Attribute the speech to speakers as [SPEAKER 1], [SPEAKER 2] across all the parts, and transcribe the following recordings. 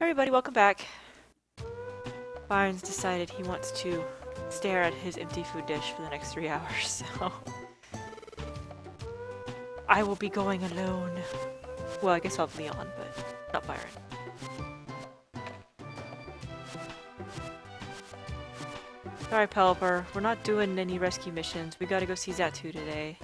[SPEAKER 1] Everybody, welcome back. Byron's decided he wants to stare at his empty food dish for the next 3 hours, so... I will be going alone. Well, I guess I'll have Leon, but not Byron. Sorry, Pelipper, we're not doing any rescue missions. We gotta go see Xatu today.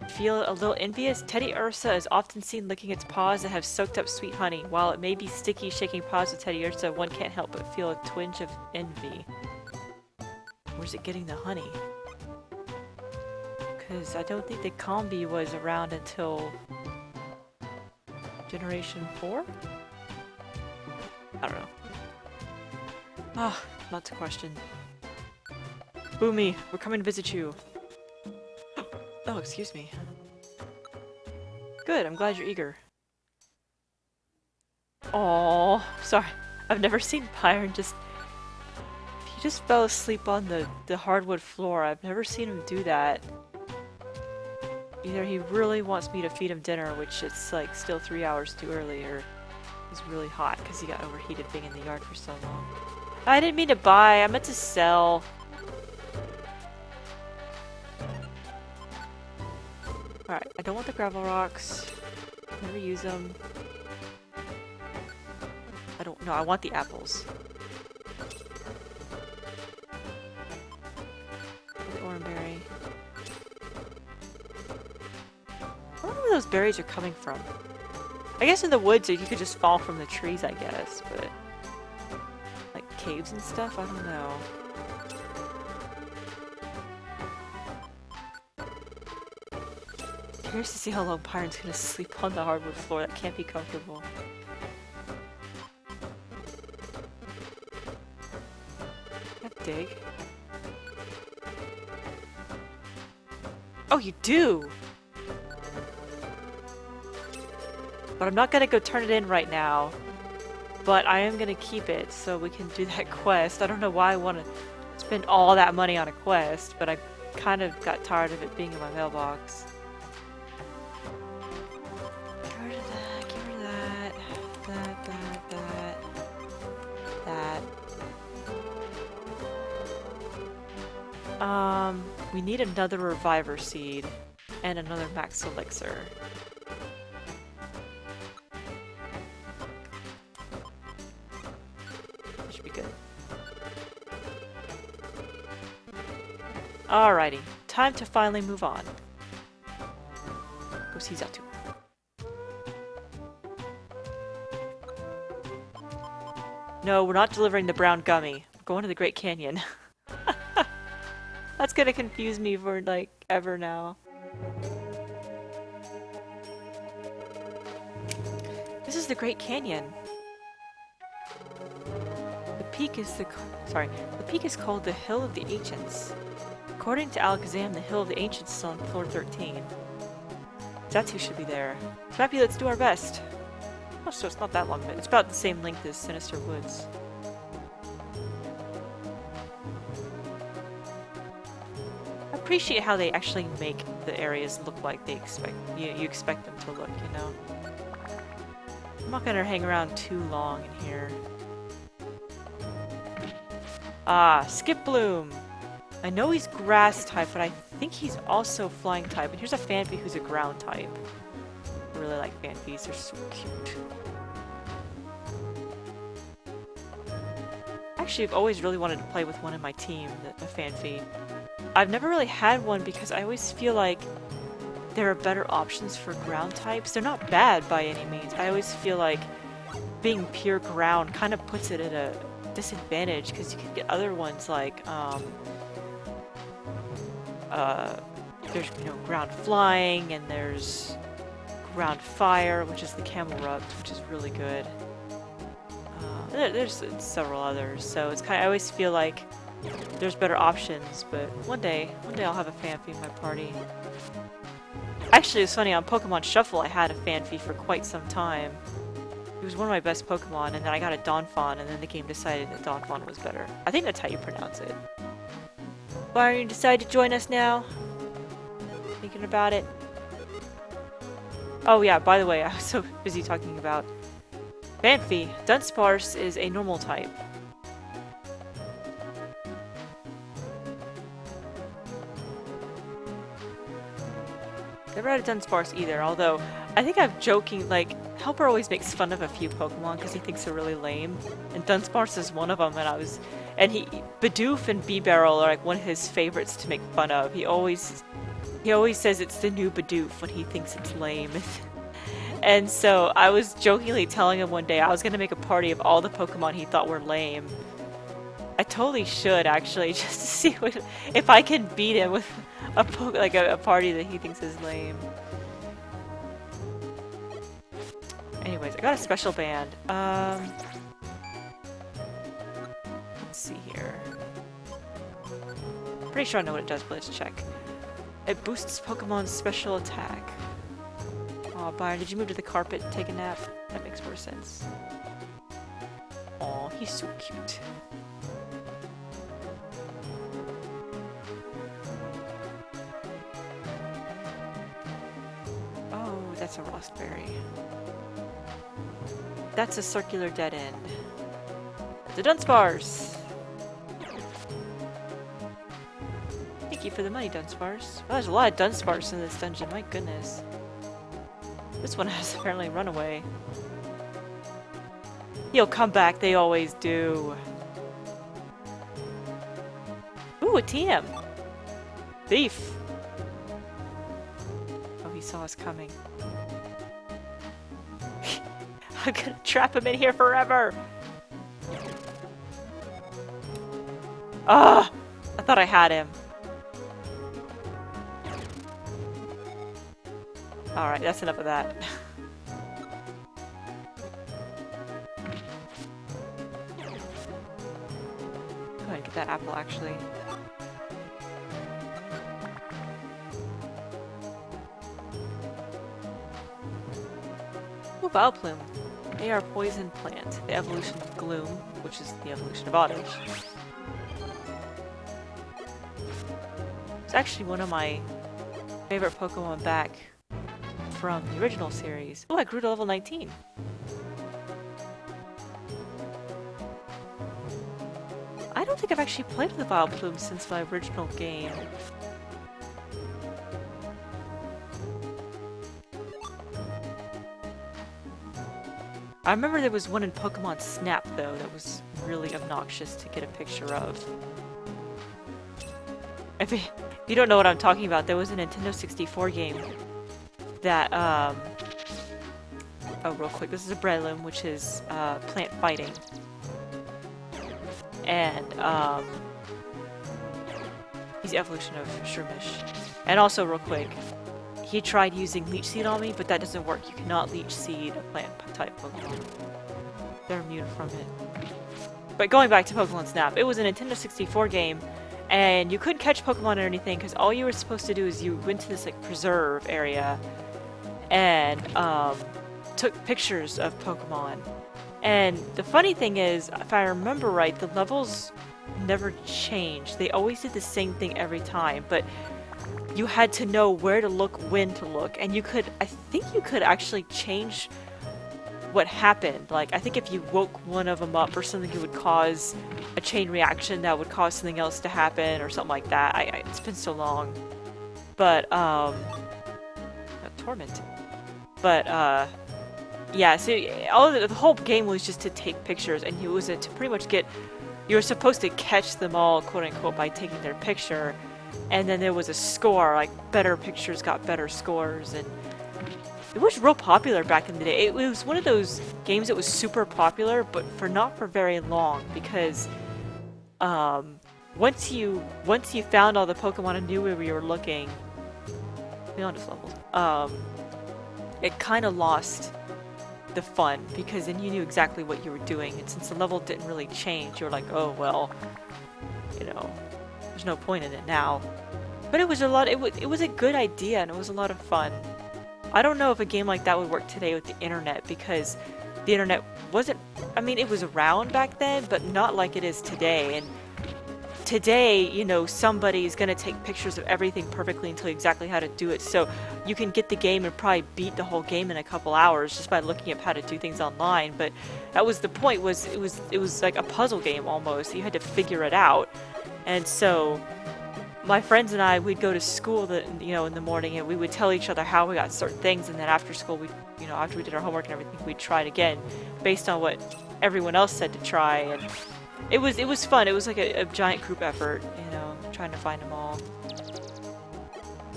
[SPEAKER 1] Feel a little envious? Teddy Ursa is often seen licking its paws that have soaked up sweet honey. While it may be sticky shaking paws with Teddy Ursa, one can't help but feel a twinge of envy. Where's it getting the honey? Because I don't think the combi was around until... Generation 4? I don't know. Ah, lots of questions. Boomy, we're coming to visit you. Oh, excuse me. Good, I'm glad you're eager. Oh, sorry. I've never seen Byron just... He just fell asleep on the hardwood floor. I've never seen him do that. Either he really wants me to feed him dinner, which it's like still 3 hours too early, or he's really hot because he got overheated being in the yard for so long. I didn't mean to buy, I meant to sell. Alright, I don't want the gravel rocks. Never use them. I don't know, I want the apples. The oranberry. I wonder where those berries are coming from. I guess in the woods you could just fall from the trees, I guess, but... Like caves and stuff? I don't know. Curious to see how long Byron's gonna sleep on the hardwood floor. That can't be comfortable. Can I dig? Oh, you do! But I'm not gonna go turn it in right now. But I am gonna keep it so we can do that quest. I don't know why I want to spend all that money on a quest, but I kind of got tired of it being in my mailbox. We need another reviver seed and another max elixir. That should be good. Alrighty, time to finally move on. Go see Xatu. No, we're not delivering the brown gummy. We're going to the Great Canyon. That's gonna confuse me for, like, ever now. This is the Great Canyon. The peak is called the Hill of the Ancients. According to Alakazam, the Hill of the Ancients is on floor 13. Xatu should be there. Smappy, let's do our best. Oh, so it's not that long, but it's about the same length as Sinister Woods. I appreciate how they actually make the areas look like they expect you expect them to look, you know. I'm not gonna hang around too long in here. Ah, Skip Bloom! I know he's grass type, but I think he's also flying type. And here's a Fanpy who's a ground type. I really like Fanpys, they're so cute. Actually, I've always really wanted to play with one in my team, the Fanpy. I've never really had one because I always feel like there are better options for ground types. They're not bad by any means. I always feel like being pure ground kind of puts it at a disadvantage because you can get other ones like there's, you know, ground flying, and there's ground fire, which is the camel rupt, which is really good. There's several others, so it's kind of, I always feel like there's better options, but one day I'll have a Fanpy in my party. Actually, it's funny, on Pokemon Shuffle I had a Fanpy for quite some time. It was one of my best Pokemon, and then I got a Donphan, and then the game decided that Donphan was better. I think that's how you pronounce it. Byron, you decide to join us now? Thinking about it? Oh yeah, by the way, I was so busy talking about Banffy. Dunsparce is a normal type. Never had a Dunsparce either, although I think I'm joking, like, Helper always makes fun of a few Pokemon because he thinks they're really lame, and Dunsparce is one of them, and Bidoof and Bebarrel are like one of his favorites to make fun of. He always says it's the new Bidoof when he thinks it's lame. And so I was jokingly telling him one day I was gonna make a party of all the Pokemon he thought were lame. I totally should, actually, just to see if I can beat him with a party that he thinks is lame. Anyways, I got a special band. Let's see here. Pretty sure I know what it does, but let's check. It boosts Pokemon's special attack. Aw, Byron, did you move to the carpet and take a nap? That makes more sense. Aw, he's so cute. Oh, that's a Rostberry. That's a circular dead end. The Dunsparce! Thank you for the money, Dunsparce. Oh, there's a lot of Dunsparce in this dungeon, my goodness. This one has apparently run away. He'll come back, they always do. Ooh, a TM! Thief! Oh, he saw us coming. I'm gonna trap him in here forever! Ah! I thought I had him. Alright, that's enough of that. Go ahead and get that apple, actually. Ooh, Vileplume. They are poison plant. The evolution of Gloom, which is the evolution of Oddish. It's actually one of my favorite Pokemon back from the original series. Oh, I grew to level 19. I don't think I've actually played with the Vileplume since my original game. I remember there was one in Pokemon Snap, though, that was really obnoxious to get a picture of. If you don't know what I'm talking about, there was a Nintendo 64 game that, oh, real quick, this is a Breloom, which is, plant fighting. And, he's the evolution of Shroomish. And also, real quick, he tried using Leech Seed on me, but that doesn't work. You cannot Leech Seed a plant-type Pokemon. They're immune from it. But going back to Pokemon Snap, it was a Nintendo 64 game, and you couldn't catch Pokemon or anything, because all you were supposed to do is you went to this, like, preserve area, and, took pictures of Pokemon. And the funny thing is, if I remember right, the levels never changed. They always did the same thing every time, but you had to know where to look, when to look, and you could, I think you could actually change what happened. Like, I think if you woke one of them up or something, it would cause a chain reaction that would cause something else to happen or something like that. It's been so long. But, Torment. But, yeah, so the whole game was just to take pictures, and it was to pretty much get, you were supposed to catch them all, quote unquote, by taking their picture, and then there was a score, like better pictures got better scores, and it was real popular back in the day. It was one of those games that was super popular, but not for very long, because once you found all the Pokemon and knew where you were looking, beyond its levels, it kind of lost the fun, because then you knew exactly what you were doing, and since the level didn't really change, you were like, oh well, you know, there's no point in it now. But it was it was a good idea, and it was a lot of fun. I don't know if a game like that would work today with the internet, because the internet wasn't, I mean, it was around back then, but not like it is today, and today, you know, somebody is gonna take pictures of everything perfectly and tell you exactly how to do it. So you can get the game and probably beat the whole game in a couple hours just by looking up how to do things online. But that was the point. Was it was like a puzzle game almost. You had to figure it out. And so my friends and I, we'd go to school in the morning, and we would tell each other how we got certain things, and then after school, after we did our homework and everything, we'd try it again based on what everyone else said to try. And it was fun. It was like a giant group effort, trying to find them all.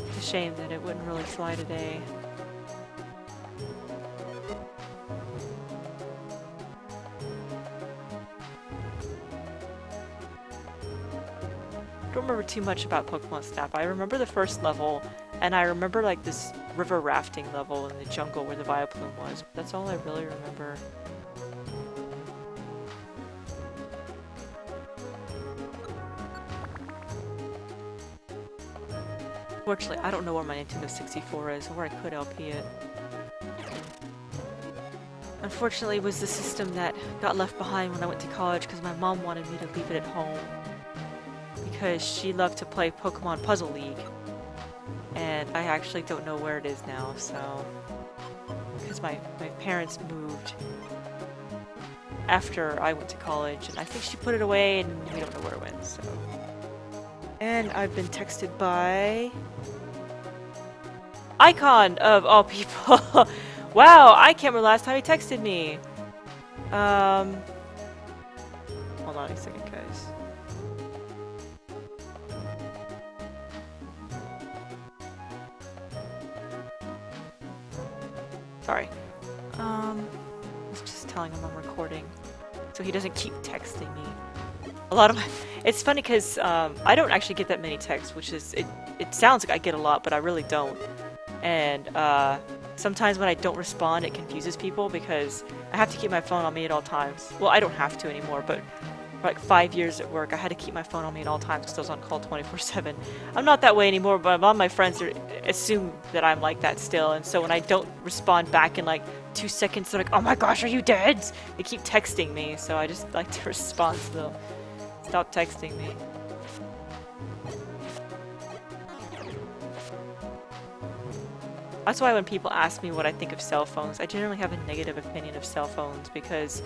[SPEAKER 1] It's a shame that it wouldn't really fly today. I don't remember too much about Pokemon Snap. I remember the first level, and I remember like this river rafting level in the jungle where the Vileplume was. But that's all I really remember. Fortunately, I don't know where my Nintendo 64 is, or where I could LP it. Unfortunately, it was the system that got left behind when I went to college because my mom wanted me to leave it at home. Because she loved to play Pokemon Puzzle League. And I actually don't know where it is now, so... Because my parents moved after I went to college, and I think she put it away, and we don't know where it went, so... And I've been texted by... Icon, of all people! Wow, I can't remember the last time he texted me! Hold on a second, guys. Sorry. I was just telling him I'm recording, so he doesn't keep texting me. A lot of my... It's funny because I don't actually get that many texts, which is... It sounds like I get a lot, but I really don't. And sometimes when I don't respond, it confuses people because I have to keep my phone on me at all times. Well, I don't have to anymore, but for like 5 years at work, I had to keep my phone on me at all times because I was on call 24/7. I'm not that way anymore, but a lot of my friends assume that I'm like that still, and so when I don't respond back in like 2 seconds, they're like, "Oh my gosh, are you dead?" They keep texting me, so I just like to respond to them. Stop texting me. That's why when people ask me what I think of cell phones, I generally have a negative opinion of cell phones because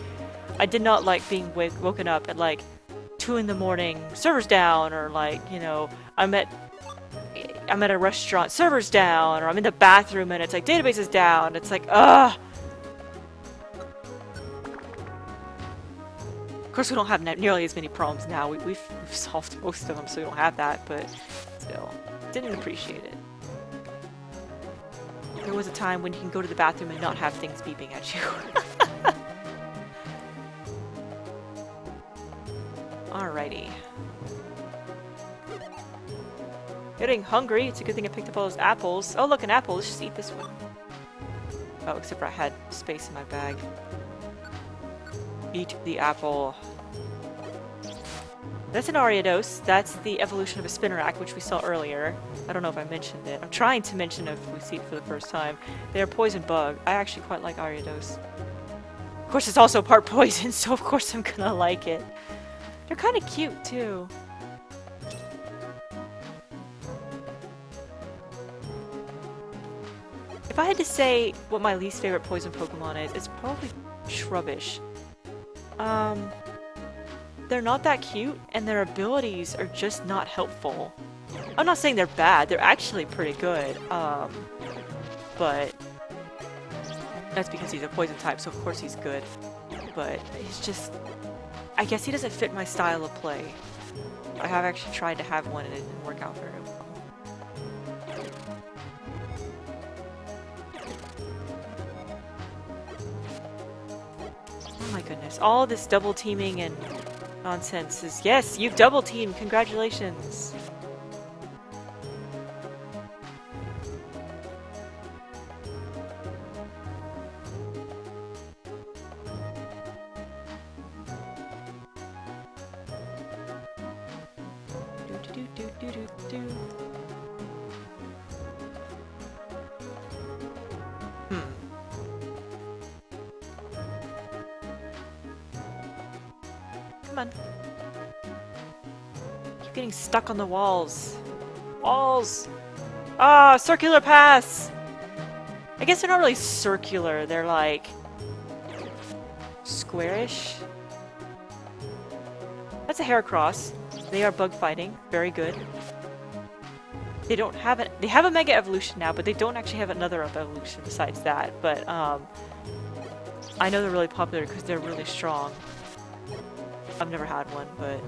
[SPEAKER 1] I did not like being woken up at like 2 in the morning, servers down, or like, I'm at a restaurant, servers down, or I'm in the bathroom and it's like database is down. It's like, ugh! Of course, we don't have nearly as many problems now. We've solved most of them, so we don't have that, but still, didn't appreciate it. There was a time when you can go to the bathroom and not have things beeping at you. Alrighty. Getting hungry. It's a good thing I picked up all those apples. Oh, look, an apple. Let's just eat this one. Oh, except for I had space in my bag. Eat the apple. That's an Ariados. That's the evolution of a Spinnerack, which we saw earlier. I don't know if I mentioned it. I'm trying to mention it if we see it for the first time. They're a poison bug. I actually quite like Ariados. Of course, it's also part poison, so of course I'm gonna like it. They're kind of cute, too. If I had to say what my least favorite poison Pokemon is, it's probably Shrubbish. They're not that cute, and their abilities are just not helpful. I'm not saying they're bad, they're actually pretty good, but that's because he's a poison type, so of course he's good. But he's just... I guess he doesn't fit my style of play. I have actually tried to have one and it didn't work out very well. Oh my goodness, all this double teaming and nonsense is... Yes, you've double teamed! Congratulations! Come on. getting stuck on the walls. Walls! Ah, circular paths! I guess they're not really circular, they're like... squarish? That's a Heracross. They are bug fighting. Very good. They don't have it. They have a Mega Evolution now, but they don't actually have another evolution besides that. But I know they're really popular because they're really strong. I've never had one, but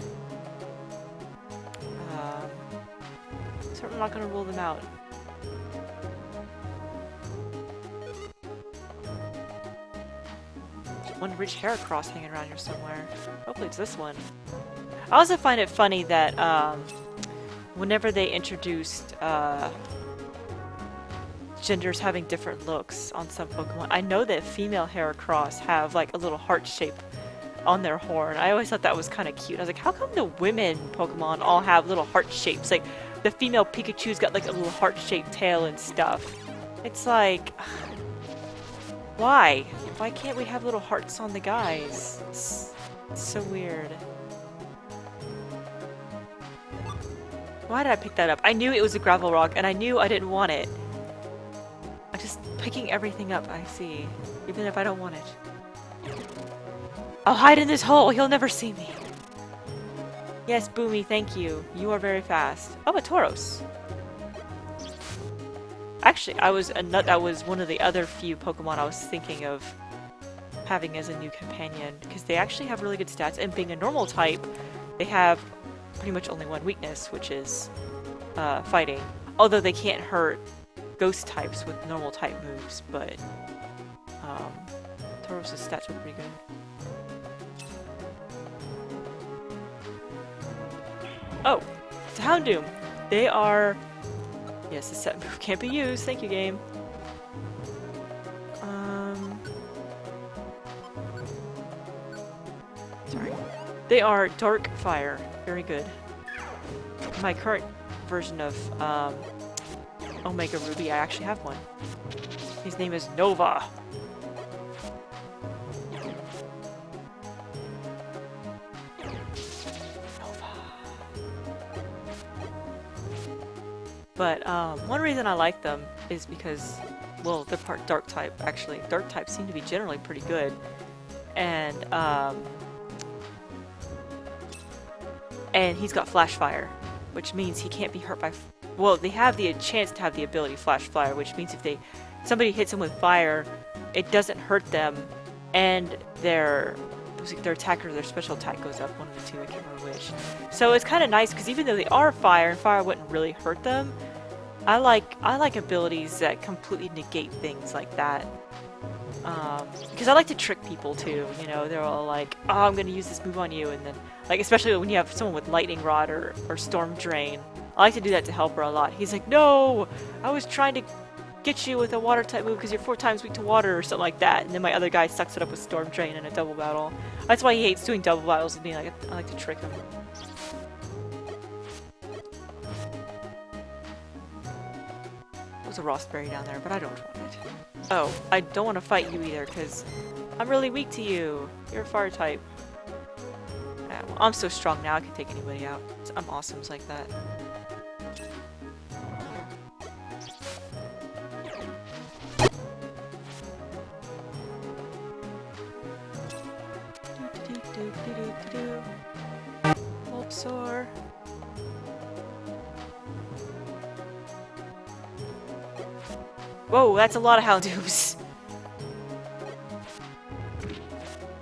[SPEAKER 1] certainly not going to rule them out. One rich Heracross hanging around here somewhere. Hopefully it's this one. I also find it funny that whenever they introduced genders having different looks on some Pokemon, I know that female Heracross have like a little heart shape on their horn. I always thought that was kind of cute. I was like, how come the women Pokemon all have little heart shapes? Like the female Pikachu's got like a little heart-shaped tail and stuff. It's like, why? Why can't we have little hearts on the guys? It's so weird. Why did I pick that up? I knew it was a gravel rock, and I knew I didn't want it. I'm just picking everything up I see, even if I don't want it. I'll hide in this hole. He'll never see me. Yes, Boomy, thank you. You are very fast. Oh, a Tauros. Actually, that was one of the other few Pokemon I was thinking of having as a new companion, because they actually have really good stats, and being a normal type, they have pretty much only one weakness, which is fighting. Although they can't hurt ghost types with normal type moves, but Tauros' stats are pretty good. Oh, it's a Houndoom. They are... Yes, the set move can't be used. Thank you, game. Sorry. They are Dark Fire. Very good. My current version of Omega Ruby, I actually have one. His name is Nova. But one reason I like them is because, well, they're part dark type, actually. Dark types seem to be generally pretty good. And he's got Flash Fire, which means he can't be hurt by... Well, they have the chance to have the ability Flash Fire, which means if somebody hits him with fire, it doesn't hurt them, and their attack or their special attack goes up, one of the two, I can't remember which. So it's kind of nice, because even though they are fire, and fire wouldn't really hurt them, I like abilities that completely negate things like that. Because I like to trick people too, you know, they're all like, oh, I'm gonna use this move on you, and then, like, especially when you have someone with Lightning Rod or Storm Drain, I like to do that to help her a lot. He's like, no, I was trying to get you with a water type move because you're 4 times weak to water or something like that, and then my other guy sucks it up with Storm Drain in a double battle. That's why he hates doing double battles with me. I like to trick him. There's a Rossberry down there, but I don't want it. Oh, I don't want to fight you either because I'm really weak to you. You're a fire type. Yeah, well, I'm so strong now I can take anybody out. I'm awesome like that. Bulbasaur. Whoa, that's a lot of Houndooms.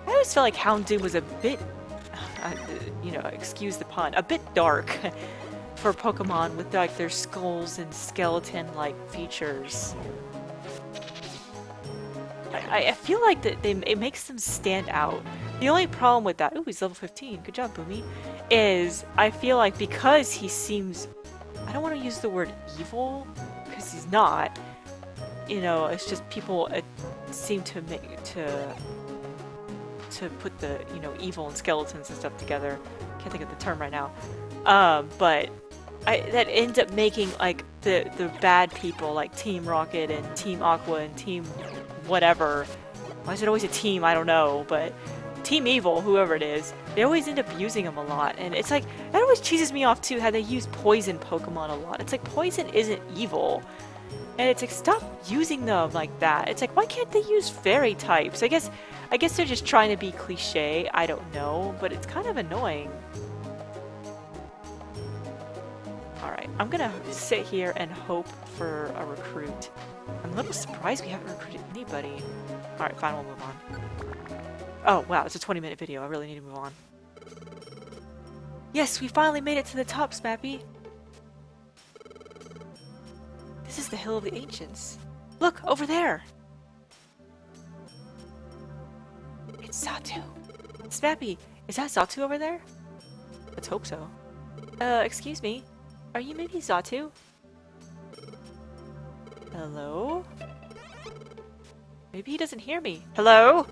[SPEAKER 1] I always felt like Houndoom was a bit, you know, excuse the pun, a bit dark for Pokemon with like their skulls and skeleton-like features. I feel like that it makes them stand out. The only problem with that, ooh, he's level 15, good job, Boomy, is I feel like because he seems, I don't want to use the word evil, because he's not. You know, it's just people seem to put the, you know, evil and skeletons and stuff together. Can't think of the term right now. But that ends up making like the bad people like Team Rocket and Team Aqua and Team whatever. Why is it always a team? I don't know, but Team Evil, whoever it is, they always end up using them a lot. And it's like, that always cheeses me off too, how they use poison Pokemon a lot. It's like, poison isn't evil. And it's like, stop using them like that. It's like, why can't they use fairy types? I guess they're just trying to be cliche. I don't know, but it's kind of annoying. Alright, I'm gonna sit here and hope for a recruit. I'm a little surprised we haven't recruited anybody. Alright, fine, we'll move on. Oh, wow, it's a 20-minute video. I really need to move on. Yes, we finally made it to the top, Smappy. This is the Hill of the Ancients. Look, over there! It's Xatu. Smappy, is that Xatu over there? Let's hope so. Excuse me. Are you maybe Xatu? Hello? Maybe he doesn't hear me. Hello?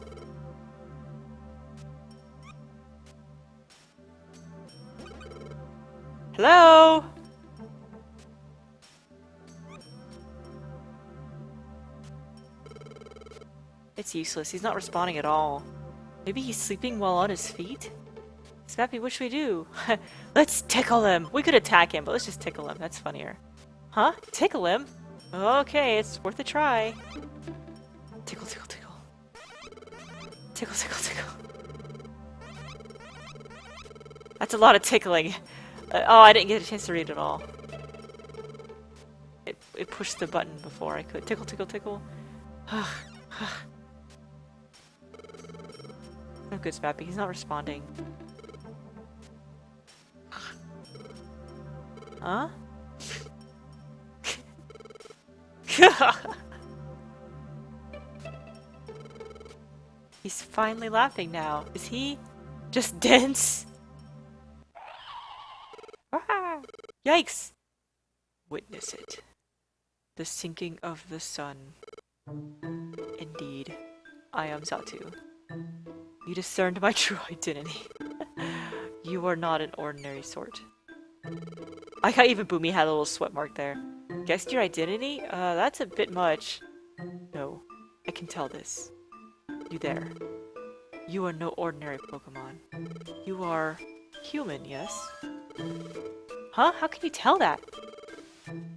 [SPEAKER 1] Hello? It's useless. He's not responding at all. Maybe he's sleeping while on his feet? Smappy, what should we do? Let's tickle him! We could attack him, but let's just tickle him. That's funnier. Huh? Tickle him? Okay, it's worth a try. Tickle, tickle, tickle. Tickle, tickle, tickle. That's a lot of tickling. Oh, I didn't get a chance to read it all. It pushed the button before I could. Tickle, tickle, tickle. No good, Smappy. He's not responding. Huh? He's finally laughing now. Is he just dense? Ah! Yikes! Witness it. The sinking of the sun. Indeed, I am Xatu. You discerned my true identity. You are not an ordinary sort. I got even Boomy had a little sweat mark there. Guessed your identity? That's a bit much. No, I can tell this. You there. You are no ordinary Pokemon. You are human, yes? Huh? How can you tell that?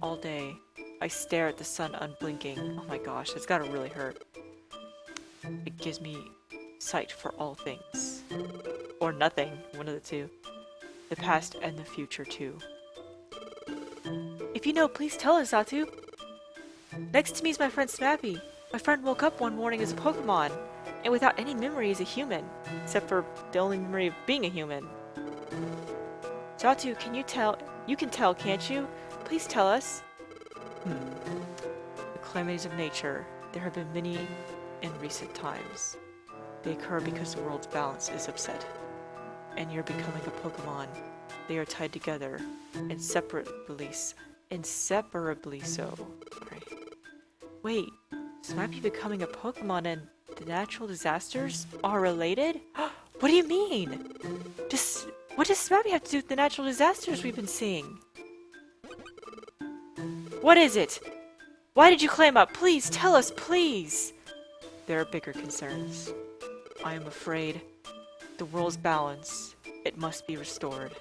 [SPEAKER 1] All day, I stare at the sun unblinking. Oh my gosh, that's gotta really hurt. It gives me sight for all things. Or nothing, one of the two. The past and the future too. If you know, please tell us, Xatu. Next to me is my friend Smappy. My friend woke up one morning as a Pokemon, and without any memory as a human, except for the only memory of being a human. Xatu, can you tell? You can tell, can't you? Please tell us. The calamities of nature. There have been many in recent times. They occur because the world's balance is upset. And you're becoming a Pokemon. They are tied together, inseparably so. Sorry. Wait, Smappy becoming a Pokemon and the natural disasters are related? What do you mean? What does Smappy have to do with the natural disasters we've been seeing? What is it? Why did you clam up? Please, tell us, please! There are bigger concerns. I am afraid the world's balance, it must be restored.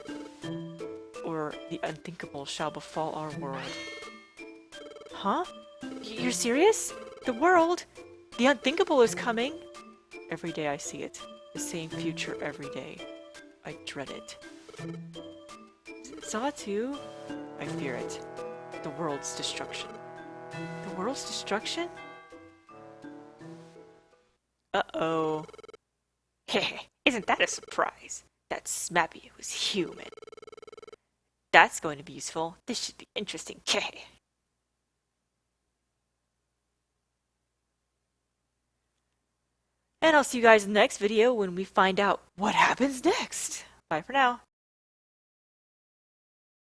[SPEAKER 1] Or the unthinkable shall befall our world. Huh? You're serious? The world? The unthinkable is coming? Every day I see it. The same future every day. I dread it. Xatu? I fear it. The world's destruction. The world's destruction? Uh-oh. Heh, isn't that a surprise? That Smappy was human. That's going to be useful. This should be interesting. Heh. And I'll see you guys in the next video when we find out what happens next. Bye for now.